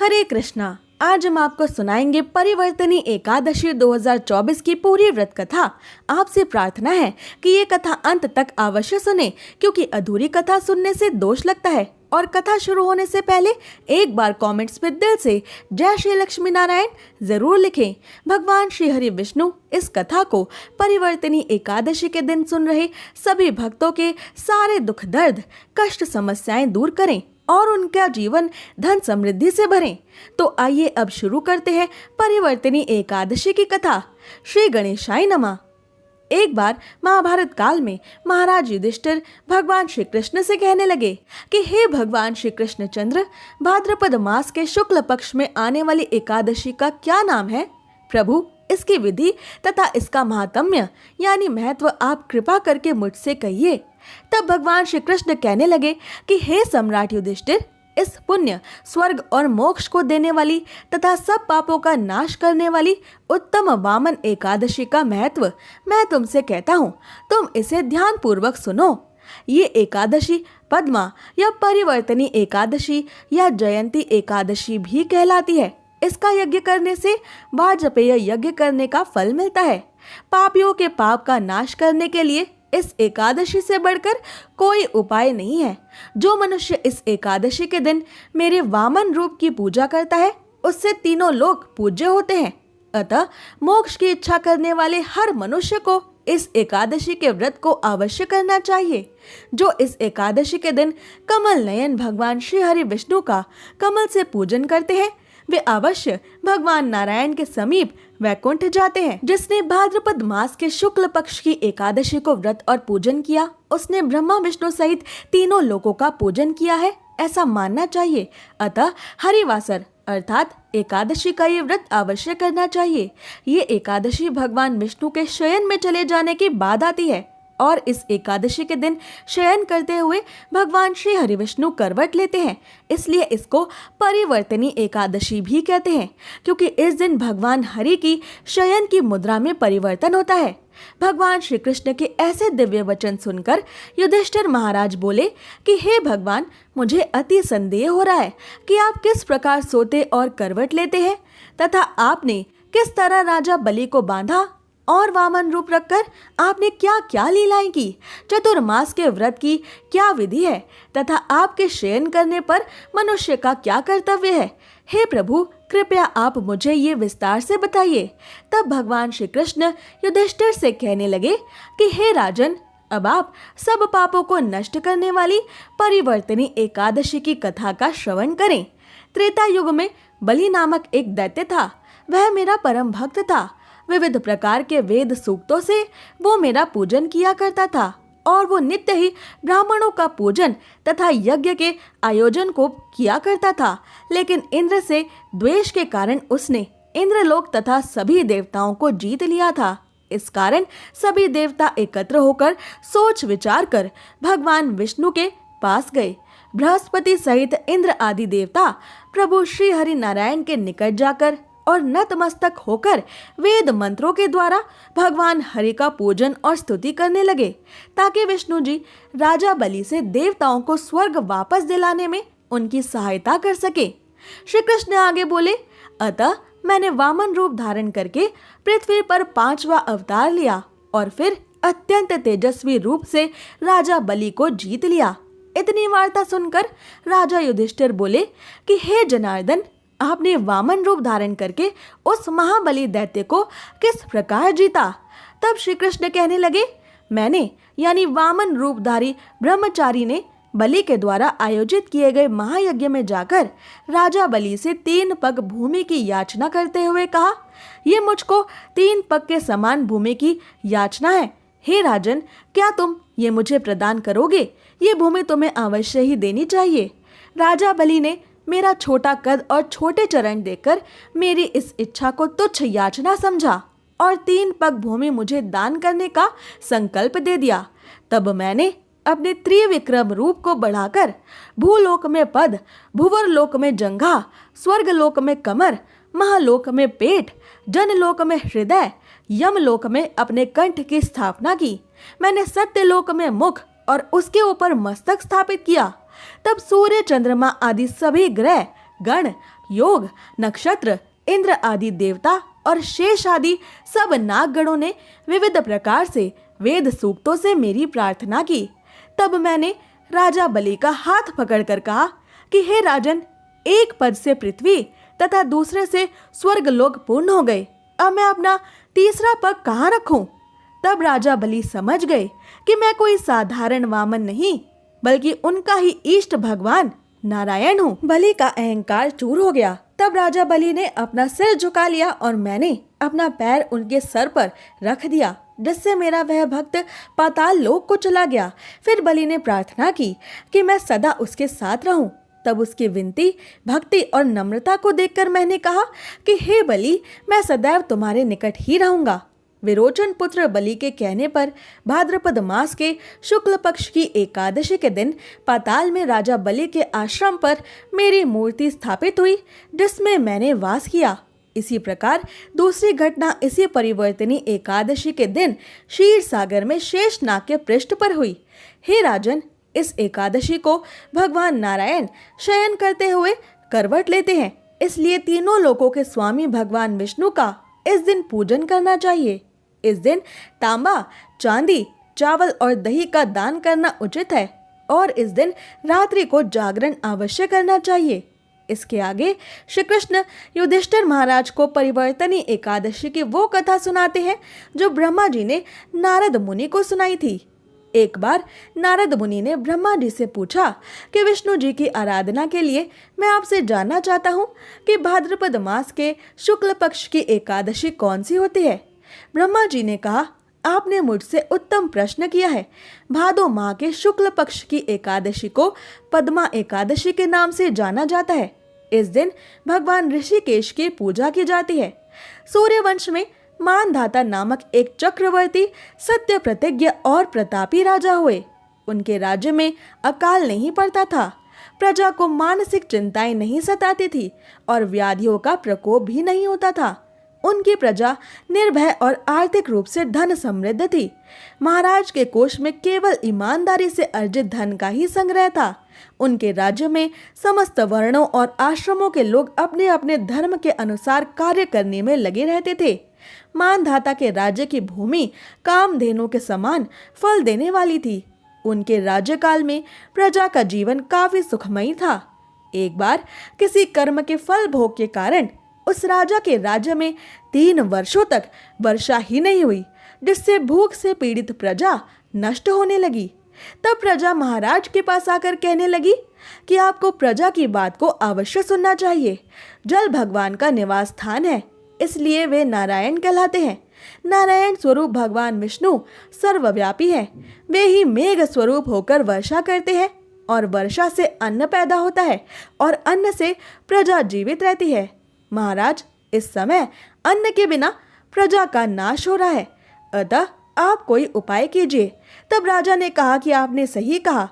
हरे कृष्णा। आज हम आपको सुनाएंगे परिवर्तनी एकादशी 2024 की पूरी व्रत कथा। आपसे प्रार्थना है कि ये कथा अंत तक अवश्य सुने, क्योंकि अधूरी कथा सुनने से दोष लगता है। और कथा शुरू होने से पहले एक बार कमेंट्स में दिल से जय श्री लक्ष्मी नारायण जरूर लिखें। भगवान श्री हरि विष्णु इस कथा को परिवर्तनी एकादशी के दिन सुन रहे सभी भक्तों के सारे दुख दर्द कष्ट समस्याएं दूर करें और उनका जीवन धन समृद्धि से भरें। तो आइए अब शुरू करते हैं परिवर्तनी एकादशी की कथा। श्री गणेशाय नमः। एक बार महाभारत काल में महाराज युधिष्ठिर भगवान श्री कृष्ण से कहने लगे कि हे भगवान श्री कृष्णचंद्र, भाद्रपद मास के शुक्ल पक्ष में आने वाली एकादशी का क्या नाम है? प्रभु, इसकी विधि तथा इसका महात्म्य यानी महत्व आप कृपा करके मुझसे कहिए। तब भगवान श्री कृष्ण कहने लगे कि हे सम्राट युधिष्ठिर, इस पुण्य स्वर्ग और मोक्ष को देने वाली तथा सब पापों का नाश करने वाली उत्तम वामन एकादशी का महत्व मैं तुमसे कहता हूँ, तुम इसे ध्यान पूर्वक सुनो। ये एकादशी पद्मा या परिवर्तनी एकादशी या जयंती एकादशी भी कहलाती है। इसका यज्ञ करने से वाजपेय यज्ञ करने का फल मिलता है। पापियों के पाप का नाश करने के लिए इस एकादशी से बढ़कर कोई उपाय नहीं है। जो मनुष्य इस एकादशी के दिन मेरे वामन रूप की पूजा करता है, उससे तीनों लोग पूज्य होते हैं। अतः मोक्ष की इच्छा करने वाले हर मनुष्य को इस एकादशी के व्रत को अवश्य करना चाहिए। जो इस एकादशी के दिन कमल नयन भगवान श्री हरि विष्णु का कमल से पूजन करते हैं, वे अवश्य भगवान नारायण के समीप वैकुंठ जाते हैं। जिसने भाद्रपद मास के शुक्ल पक्ष की एकादशी को व्रत और पूजन किया, उसने ब्रह्मा विष्णु सहित तीनों लोकों का पूजन किया है, ऐसा मानना चाहिए। अतः हरिवासर अर्थात एकादशी का ये व्रत अवश्य करना चाहिए। ये एकादशी भगवान विष्णु के शयन में चले जाने के बाद आती है और इस एकादशी के दिन शयन करते हुए भगवान श्री हरि विष्णु करवट लेते हैं, इसलिए इसको परिवर्तनी एकादशी भी कहते हैं, क्योंकि इस दिन भगवान हरि की शयन की मुद्रा में परिवर्तन होता है। भगवान श्री कृष्ण के ऐसे दिव्य वचन सुनकर युधिष्ठिर महाराज बोले कि हे भगवान, मुझे अति संदेह हो रहा है कि आप किस प्रकार सोते और करवट लेते हैं तथा आपने किस तरह राजा बलि को बांधा और वामन रूप रखकर आपने क्या क्या लीलाएं की, चतुर्मास के व्रत की क्या विधि है तथा आपके शयन करने पर मनुष्य का क्या कर्तव्य है। हे प्रभु, कृपया आप मुझे ये विस्तार से बताइए। तब भगवान श्री कृष्ण युधिष्ठिर से कहने लगे कि हे राजन, अब आप सब पापों को नष्ट करने वाली परिवर्तनी एकादशी की कथा का श्रवण करें। त्रेता युग में बलि नामक एक दैत्य था। वह मेरा परम भक्त था। विविध प्रकार के वेद सूक्तों से वो मेरा पूजन किया करता था और वो नित्य ही ब्राह्मणों का पूजन तथा यज्ञ के आयोजन को किया करता था। लेकिन इंद्र से द्वेष के कारण उसने इंद्रलोक तथा सभी देवताओं को जीत लिया था। इस कारण सभी देवता एकत्र होकर सोच विचार कर भगवान विष्णु के पास गए। बृहस्पति सहित इंद्र आदि देवता प्रभु श्री हरि नारायण के निकट जाकर और नतमस्तक होकर वेद मंत्रों के द्वारा भगवान हरि का पूजन और स्तुति करने लगे, ताकि विष्णु जी राजा बलि से देवताओं को स्वर्ग वापस दिलाने में उनकी सहायता कर सके। श्री कृष्ण आगे बोले, अतः मैंने वामन रूप धारण करके पृथ्वी पर 5वां अवतार लिया और फिर अत्यंत तेजस्वी रूप से राजा बलि को जीत लिया। इतनी वार्ता सुनकर राजा युधिष्ठिर बोले कि हे जनार्दन, आपने वामन रूप धारण करके उस महाबली दैत्य को किस प्रकार जीता? तब श्री कृष्ण कहने लगे, मैंने यानी वामन रूपधारी ब्रह्मचारी ने बलि के द्वारा आयोजित किए गए महायज्ञ में जाकर राजा बलि से 3 पग भूमि की याचना करते हुए कहा, ये मुझको 3 पग के समान भूमि की याचना है। हे राजन, क्या तुम ये मुझे प्रदान करोगे? ये भूमि तुम्हें अवश्य ही देनी चाहिए। राजा बलि ने मेरा छोटा कद और छोटे चरण देखकर मेरी इस इच्छा को तुच्छ याचना समझा और 3 पग भूमि मुझे दान करने का संकल्प दे दिया। तब मैंने अपने त्रिविक्रम रूप को बढ़ाकर भूलोक में पद, भुवरलोक में जंघा, स्वर्गलोक में कमर, महालोक में पेट, जनलोक में हृदय, यमलोक में अपने कंठ की स्थापना की। मैंने सत्यलोक में मुख और उसके ऊपर मस्तक स्थापित किया। तब सूर्य, चंद्रमा आदि सभी ग्रह गण, योग, नक्षत्र, इंद्र आदि देवता और शेष आदि सब नागगणों ने विविध प्रकार से वेद सूक्तों से मेरी प्रार्थना की। तब मैंने राजा बलि का हाथ पकड़कर कहा कि हे राजन, एक पद से पृथ्वी तथा दूसरे से स्वर्ग लोक पूर्ण हो गए, अब मैं अपना तीसरा पग कहाँ रखूं? तब राजा बलि समझ गए कि मैं कोई साधारण वामन नहीं बल्कि उनका ही इष्ट भगवान नारायण हूँ। बलि का अहंकार चूर हो गया। तब राजा बलि ने अपना सिर झुका लिया और मैंने अपना पैर उनके सर पर रख दिया, जिससे मेरा वह भक्त पाताल लोक को चला गया। फिर बलि ने प्रार्थना की कि मैं सदा उसके साथ रहूं। तब उसकी विनती, भक्ति और नम्रता को देखकर मैंने कहा कि हे बलि, मैं सदैव तुम्हारे निकट ही रहूंगा। विरोचन पुत्र बलि के कहने पर भाद्रपद मास के शुक्ल पक्ष की एकादशी के दिन पाताल में राजा बलि के आश्रम पर मेरी मूर्ति स्थापित हुई, जिसमें मैंने वास किया। इसी प्रकार दूसरी घटना इसी परिवर्तनी एकादशी के दिन क्षीर सागर में शेषनाग के पृष्ठ पर हुई। हे राजन, इस एकादशी को भगवान नारायण शयन करते हुए करवट लेते हैं, इसलिए तीनों लोकों के स्वामी भगवान विष्णु का इस दिन पूजन करना चाहिए। इस दिन तांबा, चांदी, चावल और दही का दान करना उचित है और इस दिन रात्रि को जागरण अवश्य करना चाहिए। इसके आगे श्री कृष्ण युधिष्ठिर महाराज को परिवर्तनी एकादशी की वो कथा सुनाते हैं जो ब्रह्मा जी ने नारद मुनि को सुनाई थी। एक बार नारद मुनि ने ब्रह्मा जी से पूछा कि विष्णु जी की आराधना के लिए मैं आपसे जानना चाहता हूँ कि भाद्रपद मास के शुक्ल पक्ष की एकादशी कौन सी होती है। ब्रह्मा जी ने कहा, आपने मुझसे उत्तम प्रश्न किया है। भादो माह के शुक्ल पक्ष की एकादशी को पद्मा एकादशी के नाम से जाना जाता है। इस दिन भगवान ऋषिकेश की पूजा की जाती है। सूर्यवंश में मानधाता नामक एक चक्रवर्ती सत्य प्रतिज्ञ और प्रतापी राजा हुए। उनके राज्य में अकाल नहीं पड़ता था, प्रजा को मानसिक चिंताएं नहीं सताती थी और व्याधियों का प्रकोप भी नहीं होता था। उनकी प्रजा निर्भय और आर्थिक रूप से धन समृद्ध थी। महाराज के कोष में केवल ईमानदारी से अर्जित धन का ही संग्रह था। उनके राज्य में समस्त वर्णों और आश्रमों के लोग अपने अपने धर्म के अनुसार कार्य करने में लगे रहते थे। मानधाता के राज्य की भूमि कामधेनु के समान फल देने वाली थी। उनके राज्यकाल में प्रजा का जीवन काफी सुखमयी था। एक बार किसी कर्म के फल भोग के कारण उस राजा के राज्य में 3 वर्षों तक वर्षा ही नहीं हुई, जिससे भूख से पीड़ित प्रजा नष्ट होने लगी। तब प्रजा महाराज के पास आकर कहने लगी कि आपको प्रजा की बात को अवश्य सुनना चाहिए। जल भगवान का निवास स्थान है, इसलिए वे नारायण कहलाते हैं। नारायण स्वरूप भगवान विष्णु सर्वव्यापी है। वे ही मेघ स्वरूप होकर वर्षा करते हैं और वर्षा से अन्न पैदा होता है और अन्न से प्रजा जीवित रहती है। महाराज, इस समय अन्न के बिना प्रजा का नाश हो रहा है, अतः आप कोई उपाय कीजिए। तब राजा ने कहा कि आपने सही कहा,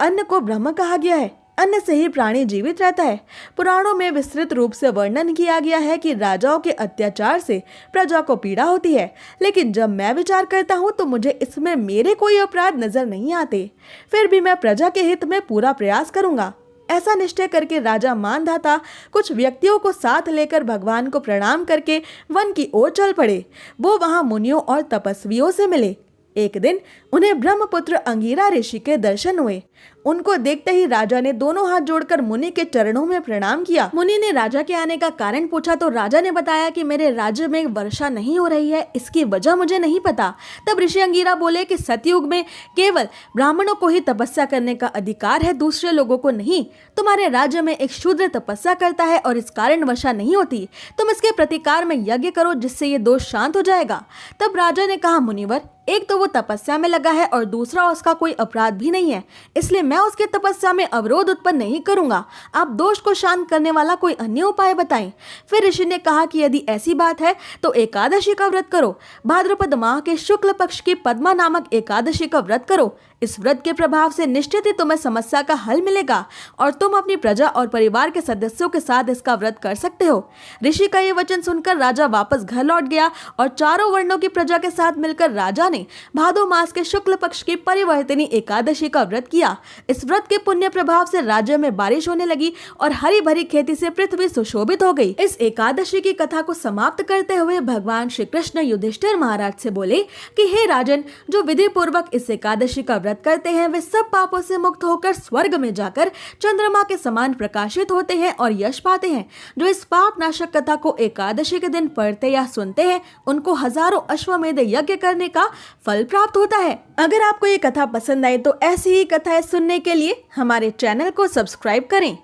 अन्न को ब्रह्म कहा गया है, अन्न से ही प्राणी जीवित रहता है। पुराणों में विस्तृत रूप से वर्णन किया गया है कि राजाओं के अत्याचार से प्रजा को पीड़ा होती है, लेकिन जब मैं विचार करता हूँ तो मुझे इसमें मेरे कोई अपराध नजर नहीं आते। फिर भी मैं प्रजा के हित में पूरा प्रयास करूंगा। ऐसा निश्चय करके राजा मानधाता कुछ व्यक्तियों को साथ लेकर भगवान को प्रणाम करके वन की ओर चल पड़े। वो वहां मुनियों और तपस्वियों से मिले। एक दिन उन्हें ब्रह्मपुत्र अंगिरा ऋषि के दर्शन हुए। उनको देखते ही राजा ने दोनों हाथ जोड़कर मुनि के चरणों में प्रणाम किया। मुनि ने राजा के आने का कारण पूछा तो राजा ने बताया कि मेरे राज्य में वर्षा नहीं हो रही है, इसकी वजह मुझे नहीं पता। तब ऋषि अंगिरा बोले कि सतयुग में केवल ब्राह्मणों को ही तपस्या करने का अधिकार है, दूसरे लोगों को नहीं। तुम्हारे राज्य में एक शूद्र तपस्या करता है और इस कारण वर्षा नहीं होती। तुम इसके प्रतिकार में यज्ञ करो, जिससे ये दोष शांत हो जाएगा। तब राजा ने कहा, मुनिवर, एक तो वो तपस्या में लगा है और दूसरा उसका कोई अपराध भी नहीं है, इसलिए मैं उसके तपस्या में अवरोध उत्पन्न नहीं करूंगा। आप दोष को शांत करने वाला कोई अन्य उपाय बताएं। फिर ऋषि ने कहा कि यदि ऐसी बात है तो एकादशी का व्रत करो। भाद्रपद माह के शुक्ल पक्ष की पद्मा नामक एकादशी का व्रत करो। इस व्रत के प्रभाव से निश्चित ही तुम्हें समस्या का हल मिलेगा और तुम अपनी प्रजा और परिवार के सदस्यों के साथ इसका व्रत कर सकते हो। ऋषि का ये वचन सुनकर राजा वापस घर लौट गया और चारों वर्णों की प्रजा के साथ मिलकर राजा ने भादो मास के शुक्ल पक्ष की परिवर्तिनी एकादशी का व्रत किया। इस व्रत के पुण्य प्रभाव से राज्य में बारिश होने लगी और हरी भरी खेती से पृथ्वी सुशोभित हो गई। इस एकादशी की कथा को समाप्त करते हुए भगवान श्री कृष्ण युधिष्ठिर महाराज से बोले कि हे राजन, जो विधि पूर्वक इस एकादशी का व्रत करते हैं वे सब पापों से मुक्त होकर स्वर्ग में जाकर चंद्रमा के समान प्रकाशित होते हैं और यश पाते हैं। जो इस पाप नाशक कथा को एकादशी के दिन पढ़ते या सुनते हैं उनको हजारों अश्वमेध यज्ञ करने का फल प्राप्त होता है। अगर आपको ये कथा पसंद आई तो ऐसी ही कथाएं सुनने के लिए हमारे चैनल को सब्सक्राइब करें।